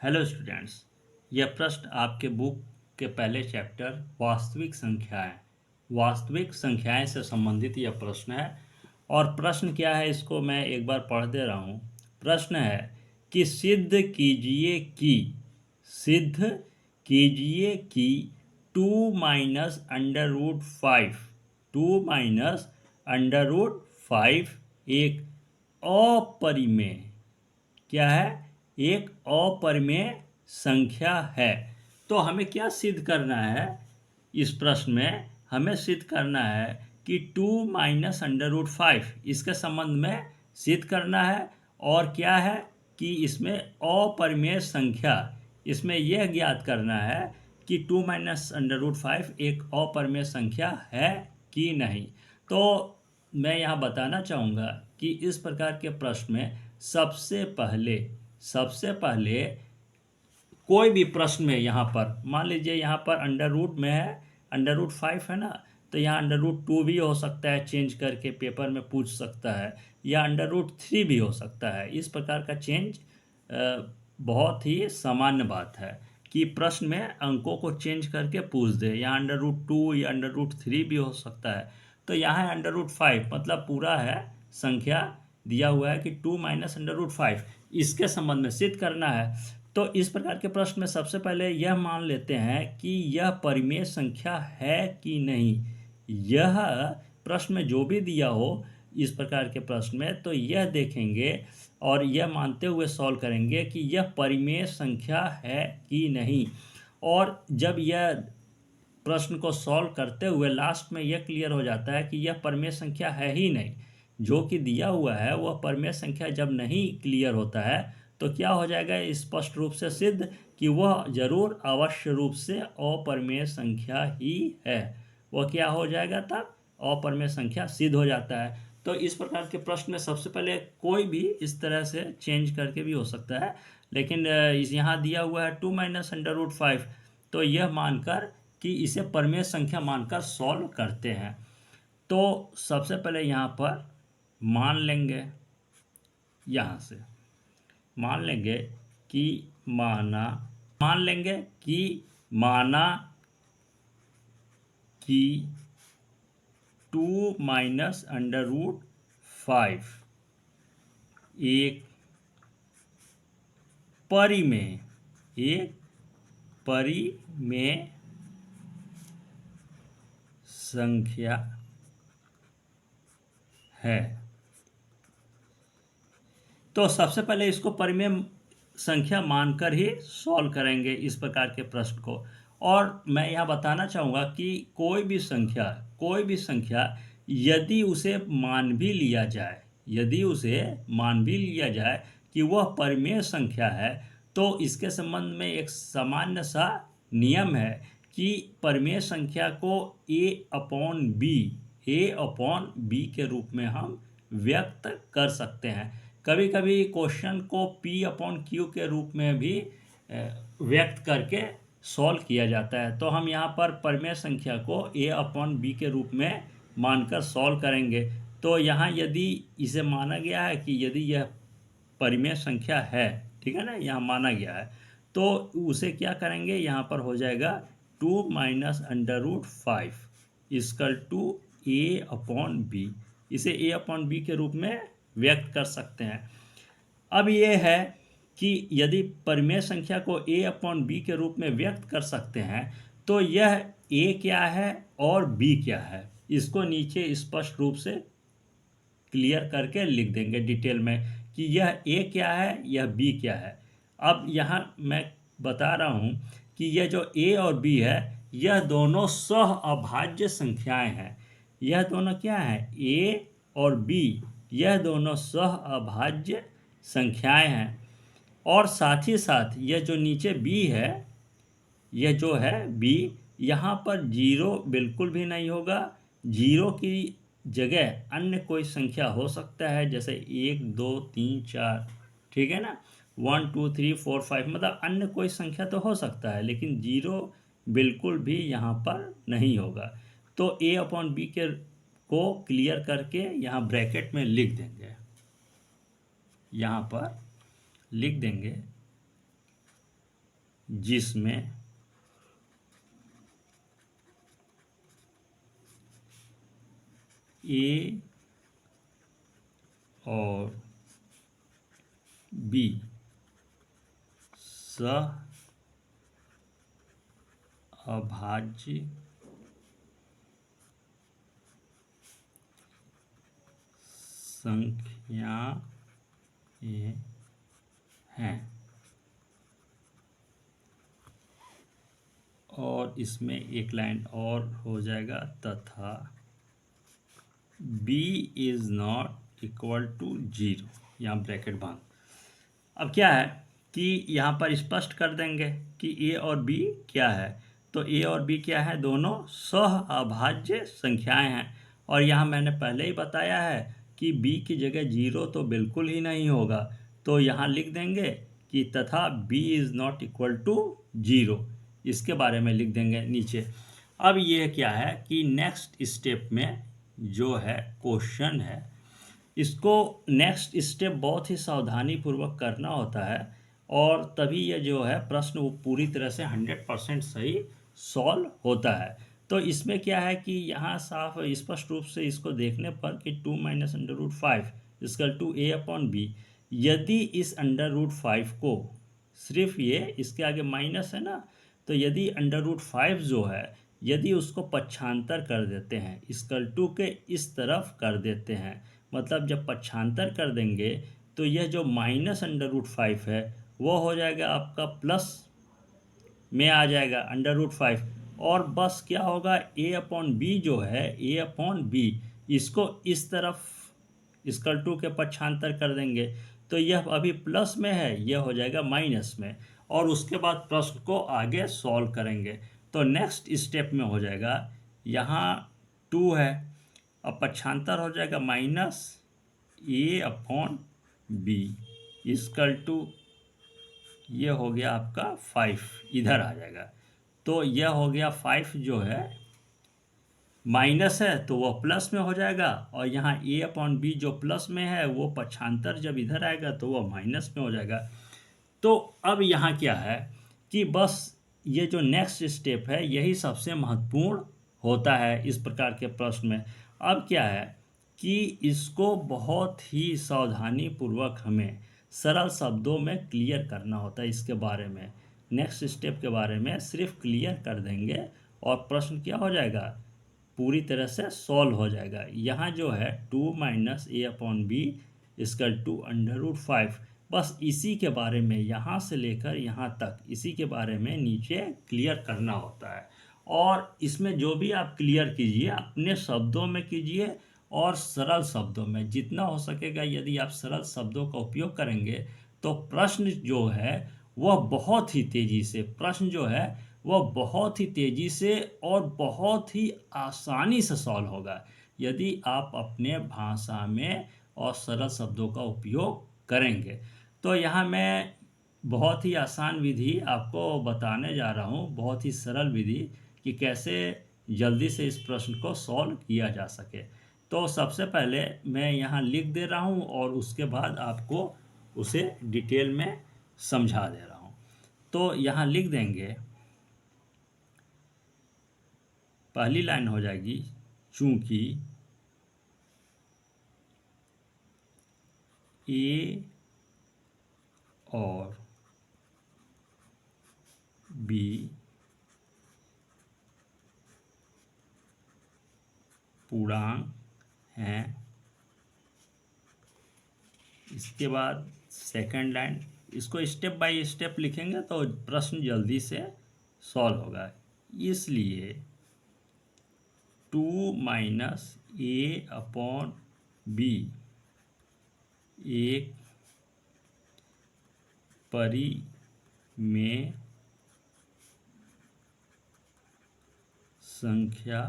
Hello students. यह प्रश्न आपके बुक के पहले चैप्टर वास्तविक संख्याएं से संबंधित यह प्रश्न है। और प्रश्न क्या है इसको मैं एक बार पढ़ दे रहा हूँ। प्रश्न है कि सिद्ध कीजिए कि 2 - √5 एक अपरिमेय क्या है, एक अपरिमेय संख्या है। तो हमें क्या सिद्ध करना है, इस प्रश्न में हमें सिद्ध करना है कि 2 - √5 इसके संबंध में सिद्ध करना है। और क्या है कि इसमें अपरिमेय संख्या, इसमें यह ज्ञात करना है कि 2 - √5 एक अपरिमेय संख्या है कि नहीं। तो मैं यहाँ बताना चाहूँगा कि इस प्रकार के प्रश्न में सबसे पहले कोई भी प्रश्न में यहाँ पर मान लीजिए यहाँ पर अंडर रूट में है, √5 है ना, तो यहाँ √2 भी हो सकता है, चेंज करके पेपर में पूछ सकता है, या √3 भी हो सकता है। इस प्रकार का चेंज बहुत ही सामान्य बात है कि प्रश्न में अंकों को चेंज करके पूछ दे। यहाँ √2 या √3 भी हो सकता है। तो यहाँ है √5, मतलब पूरा है संख्या दिया हुआ है कि 2 - √5 इसके संबंध में सिद्ध करना है। तो इस प्रकार के प्रश्न में सबसे पहले यह मान लेते हैं कि यह परिमेय संख्या है कि नहीं। यह प्रश्न में जो भी दिया हो इस प्रकार के प्रश्न में, तो यह देखेंगे और यह मानते हुए सॉल्व करेंगे कि यह परिमेय संख्या है कि नहीं। और जब यह प्रश्न को सॉल्व करते हुए लास्ट में यह क्लियर हो जाता है कि यह परिमेय संख्या है ही नहीं, जो कि दिया हुआ है वह परिमेय संख्या जब नहीं क्लियर होता है, तो क्या हो जाएगा, स्पष्ट रूप से सिद्ध कि वह जरूर अवश्य रूप से अपरिमेय संख्या ही है। वह क्या हो जाएगा, तब अपरिमेय संख्या सिद्ध हो जाता है। तो इस प्रकार के प्रश्न में सबसे पहले कोई भी इस तरह से चेंज करके भी हो सकता है, लेकिन इस यहाँ दिया हुआ है 2 - √5, तो यह मानकर कि इसे परिमेय संख्या मानकर सॉल्व करते हैं। तो सबसे पहले यहाँ पर मान लेंगे, यहाँ से मान लेंगे कि माना कि 2 - √5 एक परिमेय संख्या है। तो सबसे पहले इसको परिमेय संख्या मानकर ही सॉल्व करेंगे इस प्रकार के प्रश्न को। और मैं यहाँ बताना चाहूँगा कि कोई भी संख्या यदि उसे मान भी लिया जाए कि वह परिमेय संख्या है, तो इसके संबंध में एक सामान्य सा नियम है कि परिमेय संख्या को a/b के रूप में हम व्यक्त कर सकते हैं। कभी कभी क्वेश्चन को p/q के रूप में भी व्यक्त करके सॉल्व किया जाता है। तो हम यहाँ पर परिमेय संख्या को a/b के रूप में मानकर सॉल्व करेंगे। तो यहाँ यदि इसे माना गया है कि यदि यह परिमेय संख्या है, ठीक है ना, यहाँ माना गया है, तो उसे क्या करेंगे, यहाँ पर हो जाएगा 2 - √5 a/b। इसे a/b के रूप में व्यक्त कर सकते हैं। अब ये है कि यदि परिमेय संख्या को a/b के रूप में व्यक्त कर सकते हैं, तो यह a क्या है और b क्या है, इसको नीचे स्पष्ट रूप से क्लियर करके लिख देंगे डिटेल में कि यह a क्या है, यह b क्या है। अब यहाँ मैं बता रहा हूँ कि यह जो a और b है, यह दोनों सह अभाज्य संख्याएं हैं। यह दोनों क्या है, a और b, यह दोनों सह अभाज्य संख्याएं हैं। और साथ ही साथ यह जो नीचे b है, यह जो है b, यहाँ पर जीरो बिल्कुल भी नहीं होगा। जीरो की जगह अन्य कोई संख्या हो सकता है, जैसे 1 2 3 4, ठीक है ना, 1 2 3 4 5, मतलब अन्य कोई संख्या तो हो सकता है, लेकिन जीरो बिल्कुल भी यहाँ पर नहीं होगा। तो a/b को क्लियर करके यहाँ ब्रैकेट में लिख देंगे, यहाँ पर लिख देंगे जिसमें ए और बी सह अभाज्य संख्याएं हैं और इसमें एक लाइन और हो जाएगा, तथा b is not equal to 0, यहाँ ब्रैकेट बंद। अब क्या है कि यहाँ पर स्पष्ट कर देंगे कि a और b क्या है। तो a और b क्या है, दोनों सह अभाज्य संख्याएं हैं। और यहाँ मैंने पहले ही बताया है कि b की जगह 0 तो बिल्कुल ही नहीं होगा, तो यहाँ लिख देंगे कि तथा b is not equal to 0, इसके बारे में लिख देंगे नीचे। अब ये क्या है कि नेक्स्ट स्टेप में जो है क्वेश्चन है, इसको नेक्स्ट स्टेप बहुत ही सावधानी पूर्वक करना होता है और तभी ये जो है प्रश्न वो पूरी तरह से 100% सही सॉल्व होता है। तो इसमें क्या है कि यहाँ साफ स्पष्ट रूप से इसको देखने पर कि 2 minus under root 5 is equal to a upon b, यदि इस अंडर रूट 5 को सिर्फ ये इसके आगे माइनस है ना, तो यदि अंडर रूट 5 जो है यदि उसको पक्षांतर कर देते हैं, इसकल टू के इस तरफ कर देते हैं, मतलब जब पक्षांतर कर देंगे तो यह जो माइनस अंडर रूट 5 है वो हो जाएगा आपका प्लस में आ जाएगा अंडर रूट 5, और बस क्या होगा a अपॉन बी जो है a अपॉन बी, इसको इस तरफ इसकल टू के पक्षांतर कर देंगे तो यह अभी प्लस में है, यह हो जाएगा माइनस में, और उसके बाद प्रश्न को आगे सॉल्व करेंगे। तो नेक्स्ट स्टेप में हो जाएगा यहाँ 2 है, अब पक्षांतर हो जाएगा minus a upon b is equal to ये हो गया आपका 5, इधर आ जाएगा। तो यह हो गया 5 जो है माइनस है तो वह प्लस में हो जाएगा, और यहाँ a अपॉन बी जो प्लस में है वो पक्षांतर जब इधर आएगा तो वह माइनस में हो जाएगा। तो अब यहाँ क्या है कि बस ये जो नेक्स्ट स्टेप है यही सबसे महत्वपूर्ण होता है इस प्रकार के प्रश्न में। अब क्या है कि इसको बहुत ही सावधानी पूर्वक हमें सरल शब्दों में क्लियर करना होता है। इसके बारे में नेक्स्ट स्टेप के बारे में सिर्फ क्लियर कर देंगे और प्रश्न क्या हो जाएगा, पूरी तरह से सॉल्व हो जाएगा। यहाँ जो है 2 minus a upon b is equal to under root 5, बस इसी के बारे में यहाँ से लेकर यहाँ तक इसी के बारे में नीचे क्लियर करना होता है। और इसमें जो भी आप क्लियर कीजिए अपने शब्दों में कीजिए और सरल शब्दों में, जितना हो सकेगा यदि आप सरल शब्दों का उपयोग करेंगे तो प्रश्न जो है वह बहुत ही तेज़ी से प्रश्न जो है वह बहुत ही तेज़ी से और बहुत ही आसानी से सॉल्व होगा यदि आप अपने भाषा में और सरल शब्दों का उपयोग करेंगे। तो यहाँ मैं बहुत ही आसान विधि आपको बताने जा रहा हूँ, बहुत ही सरल विधि कि कैसे जल्दी से इस प्रश्न को सॉल्व किया जा सके। तो सबसे पहले मैं यहाँ लिख दे रहा हूँ और उसके बाद आपको उसे डिटेल में समझा दे रहा हूँ। तो यहाँ लिख देंगे, पहली लाइन हो जाएगी चूंकि ए और बी पूर्णांक हैं। इसके बाद सेकंड लाइन, इसको स्टेप बाय स्टेप लिखेंगे तो प्रश्न जल्दी से सॉल्व होगा। इसलिए 2 माइनस ए अपॉन बी एक परिमेय संख्या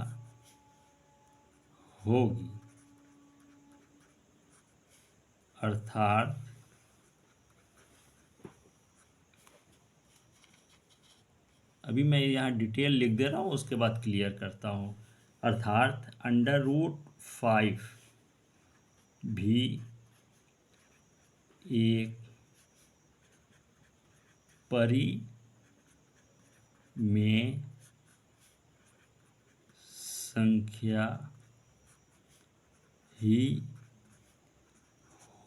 होगी, अर्थात अभी मैं यहाँ डिटेल लिख दे रहा हूँ उसके बाद क्लियर करता हूँ। अर्थात अंडर रूट 5 भी एक परिमेय में संख्या ही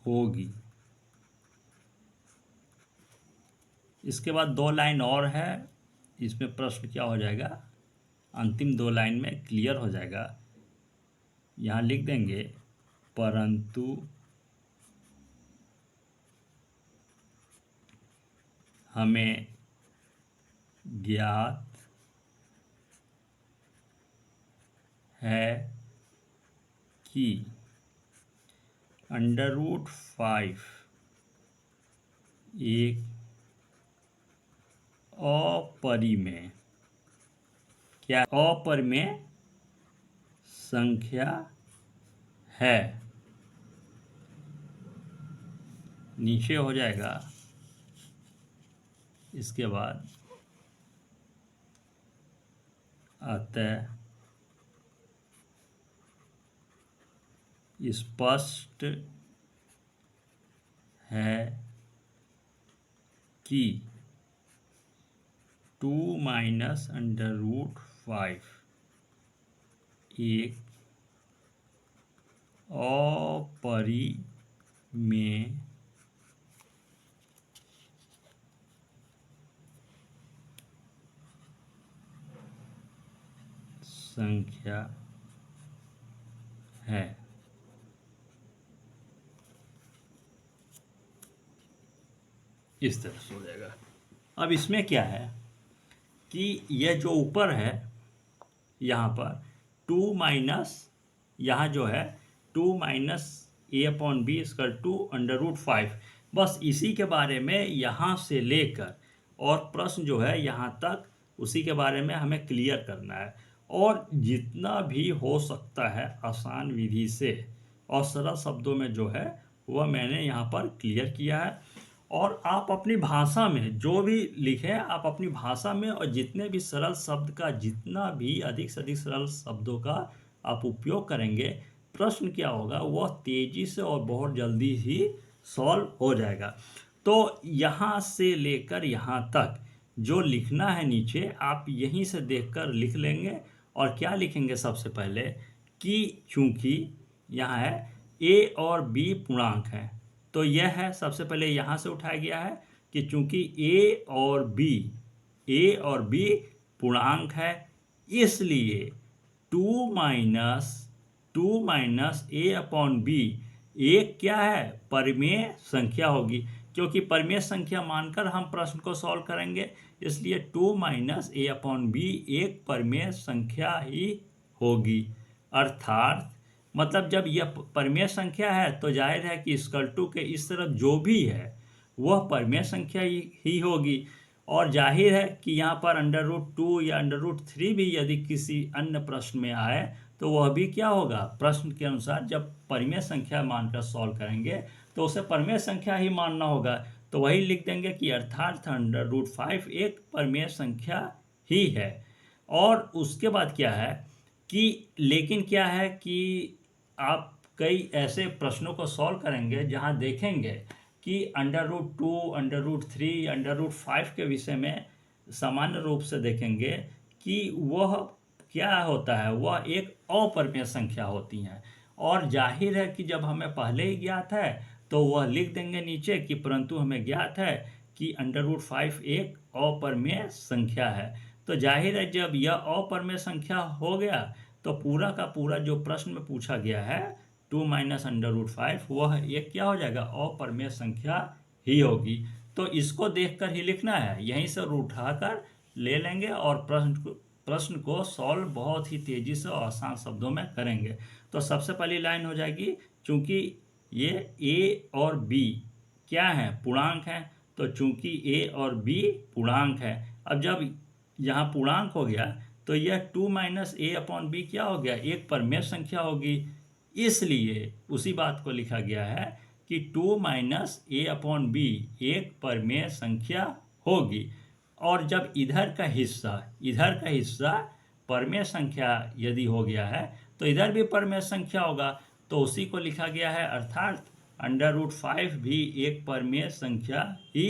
होगी। इसके बाद 2 लाइन और है, इसमें प्रश्न क्या हो जाएगा, अंतिम 2 लाइन में क्लियर हो जाएगा। यहाँ लिख देंगे परंतु हमें ज्ञात है कि √5 एक अपरिमेय, क्या अपरिमेय संख्या है। नीचे हो जाएगा। इसके बाद अतः स्पष्ट है कि 2 माइनस √5 एक अपरिमेय संख्या है। इस तरह से हो जाएगा। अब इसमें क्या है कि यह जो ऊपर है यहाँ पर 2 माइनस, यहाँ जो है 2 माइनस a/b = √5, बस इसी के बारे में यहाँ से लेकर और प्रश्न जो है यहाँ तक उसी के बारे में हमें क्लियर करना है। और जितना भी हो सकता है आसान विधि से और सरल शब्दों में जो है वह मैंने यहाँ पर क्लियर किया है। और आप अपनी भाषा में जो भी लिखें, आप अपनी भाषा में और जितने भी सरल शब्द का, जितना भी अधिक से अधिक सरल शब्दों का आप उपयोग करेंगे, प्रश्न क्या होगा वह तेज़ी से और बहुत जल्दी ही सॉल्व हो जाएगा। तो यहाँ से लेकर यहाँ तक जो लिखना है नीचे, आप यहीं से देखकर लिख लेंगे। और क्या लिखेंगे सबसे पहले कि चूंकि यहाँ है a और b पूर्णांक है, तो यह है सबसे पहले यहाँ से उठाया गया है कि चूंकि a और b पूर्णांक है, इसलिए 2 माइनस a/b एक क्या है, परिमेय संख्या होगी। क्योंकि परिमेय संख्या मानकर हम प्रश्न को सॉल्व करेंगे, इसलिए 2 माइनस a/b एक परिमेय संख्या ही होगी। अर्थात मतलब जब यह परिमेय संख्या है तो जाहिर है कि √2 के इस तरफ जो भी है वह परिमेय संख्या ही होगी। और जाहिर है कि यहाँ पर √2 या √3 भी यदि किसी अन्य प्रश्न में आए तो वह भी क्या होगा, प्रश्न के अनुसार जब परिमेय संख्या मानकर सॉल्व करेंगे तो उसे परिमेय संख्या ही मानना होगा। तो वही लिख देंगे कि अर्थात √5 एक परिमेय संख्या ही है। और उसके बाद क्या है कि लेकिन क्या है कि आप कई ऐसे प्रश्नों को सॉल्व करेंगे जहां देखेंगे कि √2, √3, √5 के विषय में सामान्य रूप से देखेंगे कि वह क्या होता है, वह एक अपरिमेय संख्या होती हैं। और जाहिर है कि जब हमें पहले ही ज्ञात है तो वह लिख देंगे नीचे कि परंतु हमें ज्ञात है कि √5 एक अपरिमेय संख्या है। तो जाहिर है जब यह अपरिमेय संख्या हो गया तो पूरा का पूरा जो प्रश्न में पूछा गया है 2 माइनस √5 वह एक क्या हो जाएगा, अपरिमेय संख्या ही होगी। तो इसको देखकर ही लिखना है, यहीं से उठाकर ले लेंगे और प्रश्न को सॉल्व बहुत ही तेज़ी से और आसान शब्दों में करेंगे। तो सबसे पहली लाइन हो जाएगी, चूंकि ये a और b क्या है, पूर्णांक हैं, तो चूंकि a और b पूर्णांक है, अब जब यहाँ पूर्णांक हो गया तो यह 2 माइनस a/b क्या हो गया, एक परिमेय संख्या होगी। इसलिए उसी बात को लिखा गया है कि 2 माइनस a/b एक परिमेय संख्या होगी। और जब इधर का हिस्सा परिमेय संख्या यदि हो गया है तो इधर भी परिमेय संख्या होगा, तो उसी को लिखा गया है अर्थात √5 भी एक परिमेय संख्या ही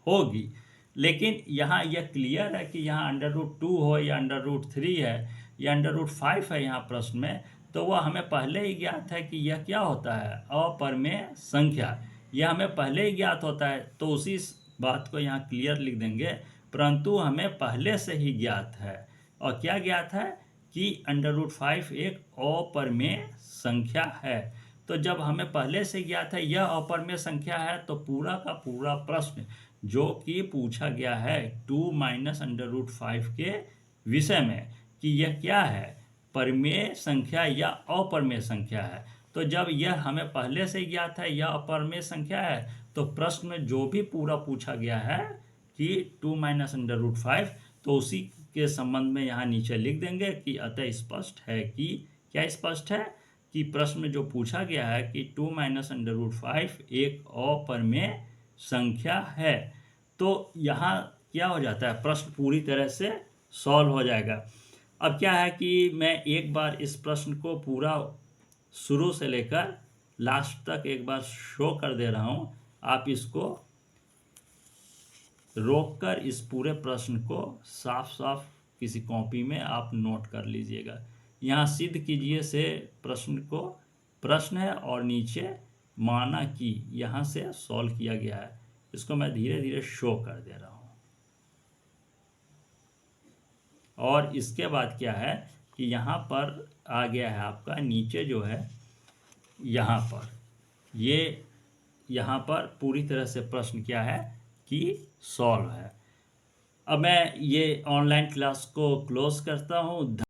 होगी। लेकिन यहाँ यह क्लियर है कि यहाँ √2 हो या √3 है या √5 है यहाँ प्रश्न में, तो वह हमें पहले ही ज्ञात है कि यह क्या होता है, अपरिमेय संख्या। यह हमें पहले ही ज्ञात होता है, तो उसी बात को यहाँ क्लियर लिख देंगे। परंतु हमें पहले से ही ज्ञात है, और क्या ज्ञात है कि √5 एक अपरिमेय संख्या है। तो जब हमें पहले से ज्ञात है यह अपरिमेय संख्या है, तो पूरा का पूरा प्रश्न जो कि पूछा गया है 2 - √5 के विषय में कि यह क्या है, परिमेय संख्या या अपरिमेय संख्या है। तो जब यह हमें पहले से ज्ञात है यह अपरिमेय संख्या है, तो प्रश्न में जो भी पूरा पूछा गया है कि 2 - √5, तो उसी के संबंध में यहाँ नीचे लिख देंगे कि अतः स्पष्ट है कि क्या स्पष्ट है कि प्रश्न में जो पूछा गया है कि 2 - √5 एक अपरिमेय संख्या है। तो यहाँ क्या हो जाता है, प्रश्न पूरी तरह से सॉल्व हो जाएगा। अब क्या है कि मैं एक बार इस प्रश्न को पूरा शुरू से लेकर लास्ट तक एक बार शो कर दे रहा हूँ। आप इसको रोककर इस पूरे प्रश्न को साफ साफ किसी कॉपी में आप नोट कर लीजिएगा। यहाँ सिद्ध कीजिए से प्रश्न को प्रश्न है और नीचे माना कि यहाँ से सॉल्व किया गया है। इसको मैं धीरे धीरे शो कर दे रहा हूँ। और इसके बाद क्या है कि यहाँ पर आ गया है आपका नीचे जो है यहाँ पर ये यहाँ पर पूरी तरह से प्रश्न क्या है कि सॉल्व है। अब मैं ये ऑनलाइन क्लास को क्लोज करता हूँ।